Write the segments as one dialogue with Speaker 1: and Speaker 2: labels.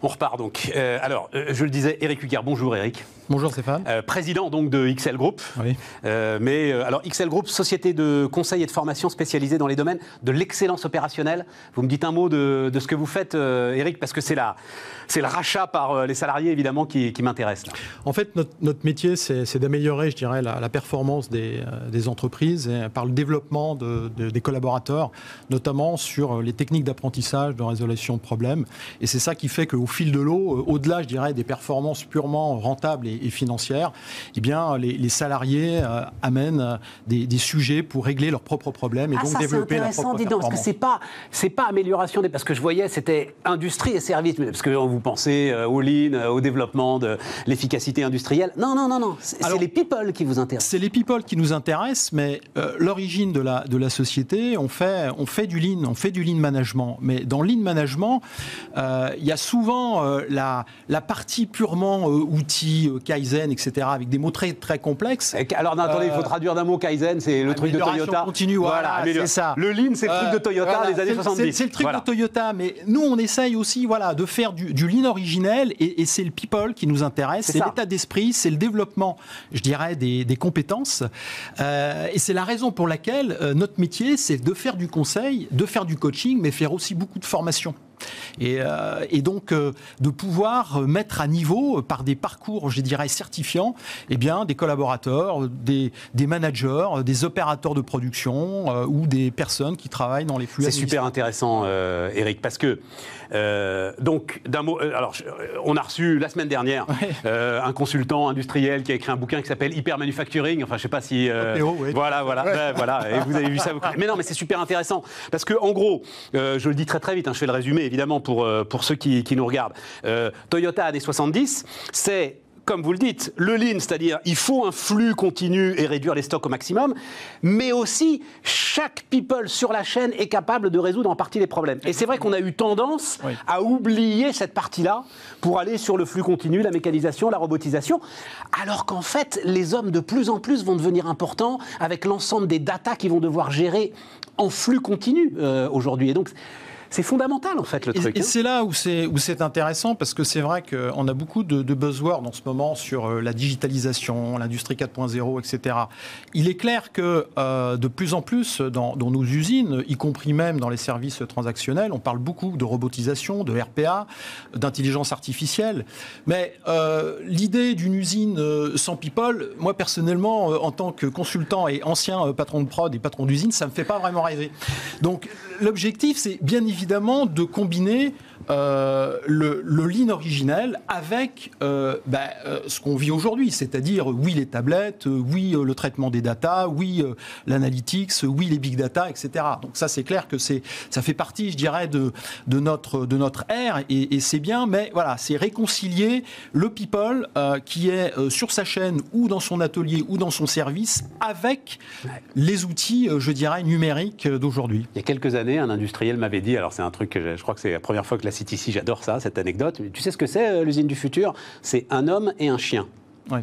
Speaker 1: On repart donc. Je le disais, Éric Huguard, bonjour Éric.
Speaker 2: Bonjour Stéphane.
Speaker 1: Président donc de XL Group.
Speaker 2: Oui.
Speaker 1: XL Group, société de conseil et de formation spécialisée dans les domaines de l'excellence opérationnelle. Vous me dites un mot de ce que vous faites, Éric, parce que c'est le rachat par les salariés évidemment qui m'intéresse. Là.
Speaker 2: En fait, notre métier, c'est d'améliorer, je dirais, la performance des entreprises par le développement des collaborateurs, notamment sur les techniques d'apprentissage, de résolution de problèmes. Et c'est ça qui fait qu'au fil de l'eau, au-delà, je dirais, des performances purement rentables et financières, eh bien, les salariés amènent des sujets pour régler leurs propres problèmes et donc développer leur propre performance.
Speaker 1: Parce que c'est pas amélioration parce que je voyais, c'était industrie et services, parce que vous pensez au lean, au développement de l'efficacité industrielle. Non. C'est les people qui vous intéressent.
Speaker 2: C'est les people qui nous intéressent, mais l'origine de la société, on fait du lean management. Mais dans le lean management, il y a souvent la partie purement outils, Kaizen, etc., avec des mots très, très complexes.
Speaker 1: Alors, attendez, il faut traduire d'un mot Kaizen, c'est le truc de Toyota.
Speaker 2: Continue, voilà, c'est ça.
Speaker 1: Le lean, c'est le truc de Toyota des années 70.
Speaker 2: C'est le truc de Toyota, mais nous, on essaye aussi de faire du lean originel, et c'est le people qui nous intéresse, c'est l'état d'esprit, c'est le développement, je dirais, des compétences. Et c'est la raison pour laquelle notre métier, c'est de faire du conseil, de faire du coaching, mais faire aussi beaucoup de formation. Et donc de pouvoir mettre à niveau par des parcours, je dirais, certifiants, eh bien, des collaborateurs, des managers, des opérateurs de production ou des personnes qui travaillent dans les flux.
Speaker 1: C'est super intéressant, Éric, parce que donc d'un mot, on a reçu la semaine dernière un consultant industriel qui a écrit un bouquin qui s'appelle Hyper Manufacturing. Enfin, je sais pas si voilà. Et vous avez vu ça. Mais non, mais c'est super intéressant parce que en gros, je le dis très vite, je fais le résumé évidemment pour ceux qui nous regardent. Toyota années 70, c'est, comme vous le dites, le lean, c'est-à-dire il faut un flux continu et réduire les stocks au maximum, mais aussi chaque people sur la chaîne est capable de résoudre en partie les problèmes. Et c'est vrai qu'on a eu tendance à oublier cette partie-là pour aller sur le flux continu, la mécanisation, la robotisation, alors qu'en fait, les hommes de plus en plus vont devenir importants avec l'ensemble des data qu'ils vont devoir gérer en flux continu aujourd'hui. Et donc, c'est fondamental, en fait, le truc.
Speaker 2: Et c'est là où c'est intéressant, parce que c'est vrai qu'on a beaucoup de buzzwords en ce moment sur la digitalisation, l'industrie 4.0, etc. Il est clair que de plus en plus, dans nos usines, y compris même dans les services transactionnels, on parle beaucoup de robotisation, de RPA, d'intelligence artificielle. Mais l'idée d'une usine sans people, moi, personnellement, en tant que consultant et ancien patron de prod et patron d'usine, ça ne me fait pas vraiment rêver. Donc, l'objectif, c'est bien évidemment de combiner le lean originel avec ce qu'on vit aujourd'hui, c'est-à-dire oui les tablettes, oui le traitement des data, oui l'analytics, oui les big data, etc. Donc ça c'est clair que ça fait partie, je dirais, de notre ère et c'est bien, mais voilà, c'est réconcilier le people qui est sur sa chaîne ou dans son atelier ou dans son service avec les outils, je dirais, numériques d'aujourd'hui.
Speaker 1: Il y a quelques années, un industriel m'avait dit, alors c'est un truc que je crois que c'est la première fois que la cite ici, j'adore ça, cette anecdote. Tu sais ce que c'est, l'usine du futur? C'est un homme et un chien. Oui.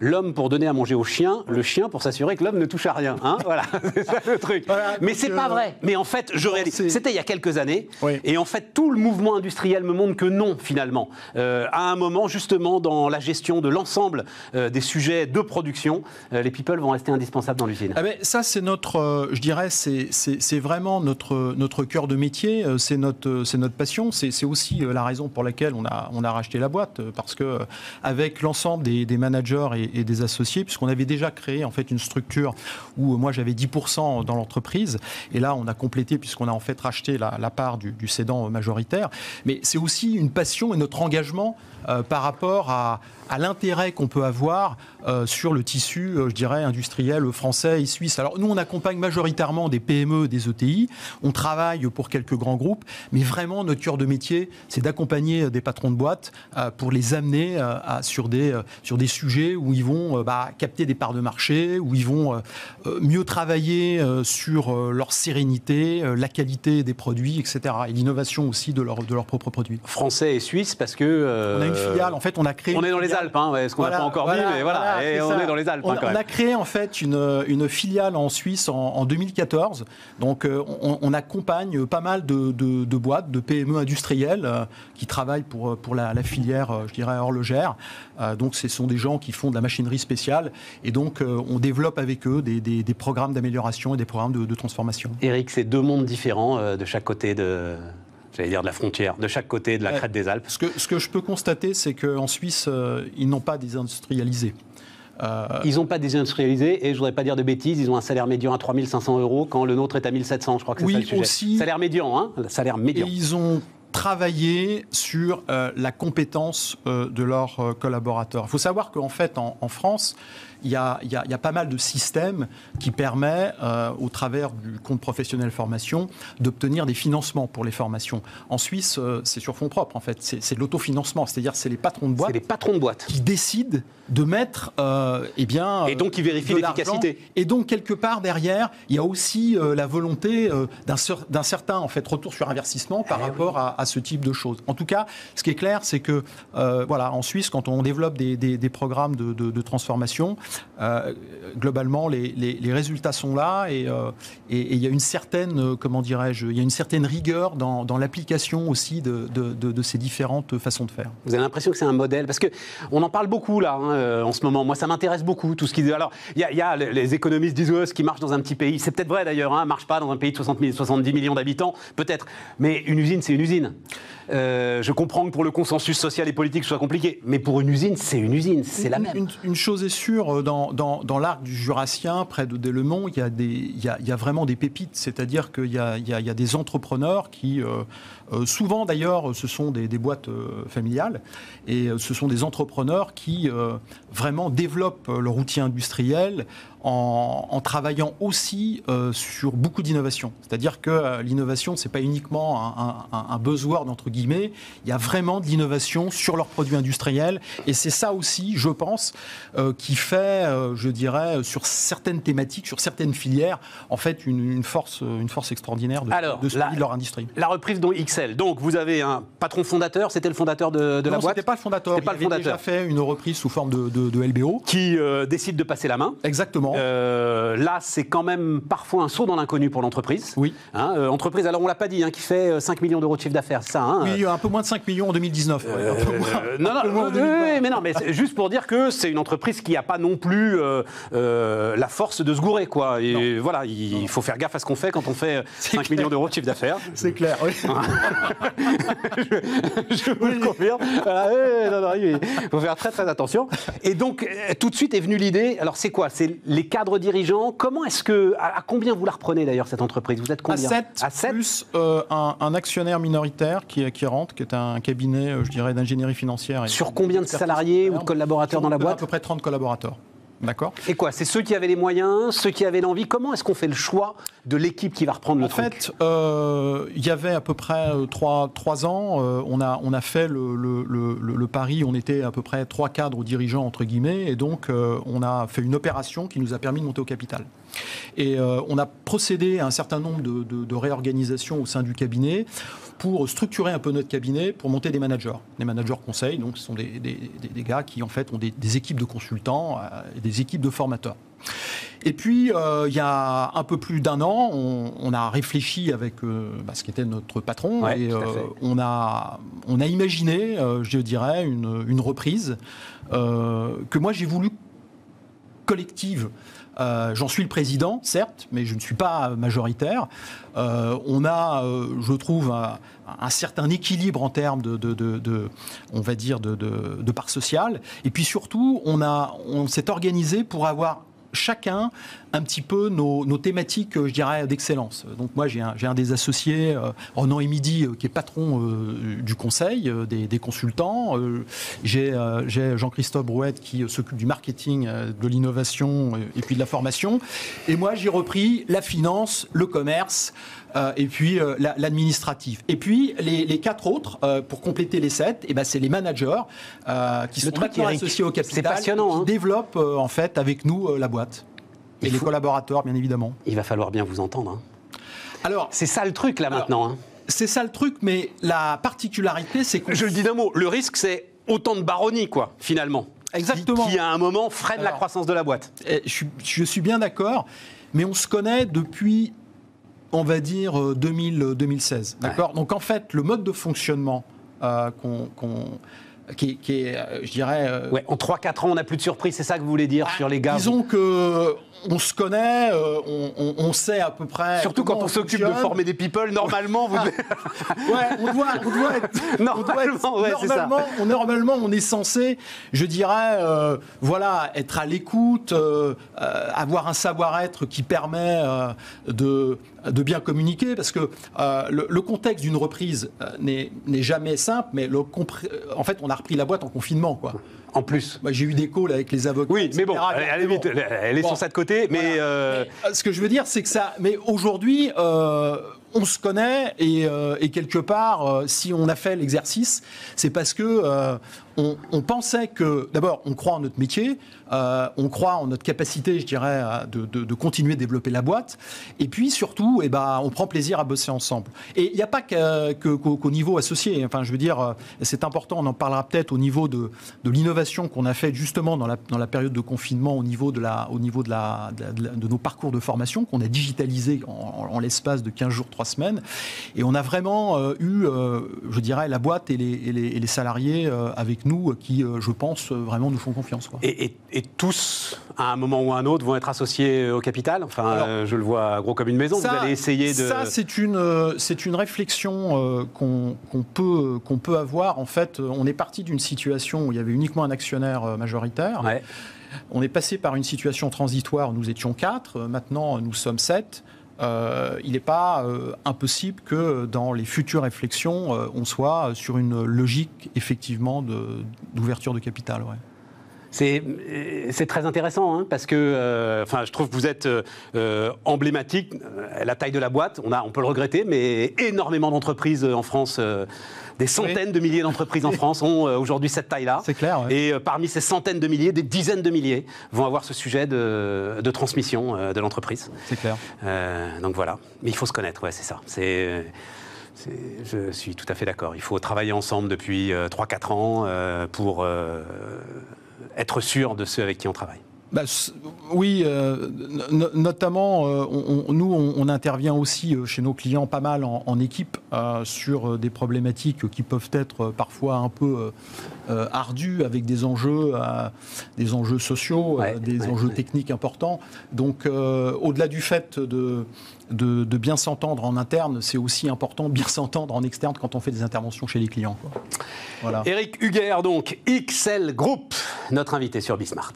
Speaker 1: L'homme pour donner à manger au chien, le chien pour s'assurer que l'homme ne touche à rien. Voilà, c'est ça le truc. Voilà, mais c'est pas vrai. Mais en fait, je réalise. C'était il y a quelques années. Oui. Et en fait, tout le mouvement industriel me montre que non, finalement. À un moment, justement, dans la gestion de l'ensemble des sujets de production, les people vont rester indispensables dans l'usine.
Speaker 2: Ah ben, ça, c'est notre, je dirais, c'est vraiment notre cœur de métier. C'est notre passion. C'est aussi la raison pour laquelle on a racheté la boîte, parce que avec l'ensemble des managers et des associés, puisqu'on avait déjà créé en fait une structure où moi j'avais 10% dans l'entreprise, et là on a complété puisqu'on a en fait racheté la part du cédant majoritaire. Mais c'est aussi une passion et notre engagement par rapport à l'intérêt qu'on peut avoir sur le tissu, je dirais, industriel français et suisse. Alors nous, on accompagne majoritairement des PME, des ETI, on travaille pour quelques grands groupes, mais vraiment notre cœur de métier, c'est d'accompagner des patrons de boîtes pour les amener sur des sujets où ils vont capter des parts de marché, où ils vont mieux travailler sur leur sérénité, la qualité des produits, etc. Et l'innovation aussi de leurs propres produits.
Speaker 1: Français et suisse, parce que...
Speaker 2: on a une filiale, en fait, on a créé...
Speaker 1: On est dans les Alpes, ce qu'on n'a pas encore dit, mais voilà, et on est dans les Alpes.
Speaker 2: On a créé, en fait, une filiale en Suisse en 2014. Donc, on accompagne pas mal de boîtes, de PME industrielles qui travaillent pour la filière, je dirais, horlogère. Donc, ce sont des gens qui font de la machinerie spéciale. Et donc, on développe avec eux des programmes d'amélioration et des programmes de transformation.
Speaker 1: Éric, c'est deux mondes différents de chaque côté de la frontière, de chaque côté de la crête des Alpes.
Speaker 2: Ce que je peux constater, c'est qu'en Suisse, ils n'ont pas désindustrialisé.
Speaker 1: Ils n'ont pas désindustrialisé, et je ne voudrais pas dire de bêtises, ils ont un salaire médian à 3 500 € quand le nôtre est à 1 700, je crois que c'est ça le sujet.
Speaker 2: Aussi,
Speaker 1: salaire médian, salaire médian.
Speaker 2: Et ils ont travaillé sur la compétence de leurs collaborateurs. Il faut savoir qu'en fait, en France, il y a pas mal de systèmes qui permettent, au travers du compte professionnel formation, d'obtenir des financements pour les formations. En Suisse, c'est sur fonds propres, en fait. C'est de l'autofinancement, c'est-à-dire c'est les patrons de boîte.
Speaker 1: C'est les patrons de boîte
Speaker 2: qui décident de mettre,
Speaker 1: et donc ils vérifient l'efficacité.
Speaker 2: Et donc quelque part derrière, il y a aussi la volonté d'un certain en fait retour sur investissement par rapport à ce type de choses. En tout cas, ce qui est clair, c'est que en Suisse, quand on développe des programmes de transformation, globalement, les résultats sont là et il y a une certaine, il y a une certaine rigueur dans l'application aussi de ces différentes façons de faire.
Speaker 1: Vous avez l'impression que c'est un modèle, parce que on en parle beaucoup là en ce moment. Moi, ça m'intéresse beaucoup tout ce qui. Alors, il y a les économistes disent ce qui marche dans un petit pays. C'est peut-être vrai d'ailleurs. Marche pas dans un pays de 70 millions d'habitants, peut-être. Mais une usine, c'est une usine. Je comprends que pour le consensus social et politique, ce soit compliqué, mais pour une usine, c'est la même.
Speaker 2: Une chose est sûre, dans l'arc du Jurassien, près de Delemont, il y a vraiment des pépites, c'est-à-dire qu'il y a des entrepreneurs qui, souvent d'ailleurs, ce sont des boîtes familiales, et ce sont des entrepreneurs qui vraiment développent leur outil industriel en travaillant aussi sur beaucoup d'innovation. C'est-à-dire que l'innovation, ce n'est pas uniquement un buzzword, entre guillemets, il y a vraiment de l'innovation sur leurs produits industriels, et c'est ça aussi, je pense, qui fait, je dirais, sur certaines thématiques, sur certaines filières, en fait, une force extraordinaire de leur industrie.
Speaker 1: La reprise dont XL, donc vous avez un patron fondateur, c'était le fondateur de la boîte ?
Speaker 2: Non, c'était pas le fondateur, il avait déjà fait une reprise sous forme de LBO.
Speaker 1: Qui décide de passer la main.
Speaker 2: Exactement.
Speaker 1: Là, c'est quand même parfois un saut dans l'inconnu pour l'entreprise.
Speaker 2: Oui.
Speaker 1: Entreprise, alors on ne l'a pas dit, qui fait 5 millions d'euros de chiffre d'affaires, c'est ça
Speaker 2: Oui, un peu moins de 5 millions en 2019.
Speaker 1: Mais c'est juste pour dire que c'est une entreprise qui n'a pas non plus la force de se gourer, quoi. Et non. Voilà, il faut faire gaffe à ce qu'on fait quand on fait 5 millions d'euros de chiffre d'affaires.
Speaker 2: C'est clair, oui.
Speaker 1: je vous le confirme. Il faut faire très très attention. Et donc, tout de suite est venue l'idée, alors c'est quoi ? C'est les cadres dirigeants. Comment est-ce que... À combien vous la reprenez d'ailleurs, cette entreprise ? Vous êtes combien ?
Speaker 2: À 7 plus un actionnaire minoritaire qui rentre, qui est un cabinet, je dirais, d'ingénierie financière.
Speaker 1: Sur combien de salariés ou de collaborateurs dans la boîte ?
Speaker 2: À peu près 30 collaborateurs. D'accord.
Speaker 1: Et quoi ? C'est ceux qui avaient les moyens, ceux qui avaient l'envie. Comment est-ce qu'on fait le choix de l'équipe qui va reprendre le truc ?
Speaker 2: En fait, il y avait à peu près 3 ans, on a fait le pari, on était à peu près 3 cadres dirigeants, entre guillemets, et donc on a fait une opération qui nous a permis de monter au capital. Et on a procédé à un certain nombre de réorganisations au sein du cabinet pour structurer un peu notre cabinet, pour monter des managers conseils. Donc, ce sont des gars qui, en fait, ont des équipes de consultants et des équipes de formateurs. Et puis, il y a un peu plus d'1 an, on a réfléchi avec ce qui était notre patron, et on a imaginé, je dirais, une reprise que moi, j'ai voulu collective. J'en suis le président, certes, mais je ne suis pas majoritaire. On a, je trouve, un certain équilibre en termes on va dire, de part sociale. Et puis surtout, on s'est organisé pour avoir chacun un petit peu nos thématiques, je dirais, d'excellence. Donc moi, j'ai un des associés, Ronan Emidi, qui est patron du conseil, des consultants. J'ai Jean-Christophe Brouette qui s'occupe du marketing, de l'innovation et puis de la formation. Et moi, j'ai repris la finance, le commerce, et puis l'administratif. Et puis les 4 autres, pour compléter les 7, et ben, c'est les managers qui sont maintenant associés au capital,
Speaker 1: c'est passionnant,
Speaker 2: qui développent en fait avec nous la boîte. Et les collaborateurs, bien évidemment.
Speaker 1: Il va falloir bien vous entendre. Hein.
Speaker 2: Alors,
Speaker 1: c'est ça le truc là maintenant. Hein.
Speaker 2: C'est ça le truc, mais la particularité, c'est que...
Speaker 1: Je le dis d'un mot, le risque c'est autant de baronnie, quoi, finalement.
Speaker 2: Exactement.
Speaker 1: Qui à un moment freine la croissance de la boîte.
Speaker 2: Je suis bien d'accord, mais on se connaît depuis, on va dire, 2016. D'accord ? Donc en fait, le mode de fonctionnement qui est, je dirais...
Speaker 1: Ouais, en 3-4 ans, on n'a plus de surprise, c'est ça que vous voulez dire sur les gars.
Speaker 2: Disons qu'on se connaît, on sait à peu près...
Speaker 1: Surtout quand on s'occupe de former des people, normalement, vous...
Speaker 2: Ouais, on doit être... Normalement, on est censé, je dirais, être à l'écoute, avoir un savoir-être qui permet de bien communiquer, parce que le contexte d'une reprise n'est jamais simple, mais en fait, on a repris la boîte en confinement, quoi.
Speaker 1: En plus.
Speaker 2: J'ai eu des calls avec les avocats.
Speaker 1: Oui, mais bon, elle est sur ça de côté. Mais,
Speaker 2: ce que je veux dire, c'est que ça... Mais aujourd'hui, on se connaît et quelque part, si on a fait l'exercice, c'est parce que on pensait que... D'abord, on croit en notre métier, on croit en notre capacité, je dirais, de continuer de développer la boîte. Et puis, surtout, on prend plaisir à bosser ensemble. Et il n'y a pas qu'au niveau associé. Enfin, je veux dire, c'est important, on en parlera peut-être au niveau de l'innovation qu'on a faite justement dans la période de confinement au niveau de nos parcours de formation qu'on a digitalisé en l'espace de 15 jours, 3 semaines. Et on a vraiment eu, je dirais, la boîte et les salariés avec nous qui, je pense, vraiment nous font confiance, quoi.
Speaker 1: Et tous, à un moment ou à un autre, vont être associés au capital. Enfin, alors, je le vois gros comme une maison. Vous allez essayer de...
Speaker 2: Ça, c'est une réflexion qu'on peut avoir. En fait, on est parti d'une situation où il y avait uniquement un actionnaire majoritaire.
Speaker 1: Ouais.
Speaker 2: On est passé par une situation transitoire où nous étions 4. Maintenant, nous sommes 7. Il n'est pas impossible que dans les futures réflexions, on soit sur une logique effectivement d'ouverture de capital. Ouais.
Speaker 1: C'est très intéressant, hein, parce que je trouve que vous êtes emblématique. La taille de la boîte, on peut le regretter, mais énormément d'entreprises en France, des centaines de milliers d'entreprises en France ont aujourd'hui cette taille-là.
Speaker 2: C'est clair. Ouais.
Speaker 1: Et parmi ces centaines de milliers, des dizaines de milliers vont avoir ce sujet de transmission de l'entreprise.
Speaker 2: C'est clair.
Speaker 1: Donc voilà. Mais il faut se connaître, ouais, c'est ça. Je suis tout à fait d'accord. Il faut travailler ensemble depuis 3-4 ans pour être sûr de ceux avec qui on travaille.
Speaker 2: Oui, notamment, on intervient aussi chez nos clients pas mal en équipe sur des problématiques qui peuvent être parfois un peu ardues, avec des enjeux sociaux, des enjeux techniques importants. Donc, au-delà du fait de bien s'entendre en interne, c'est aussi important de bien s'entendre en externe quand on fait des interventions chez les clients, quoi. Voilà.
Speaker 1: Éric Huguer, donc, XL Group, notre invité sur Bismart.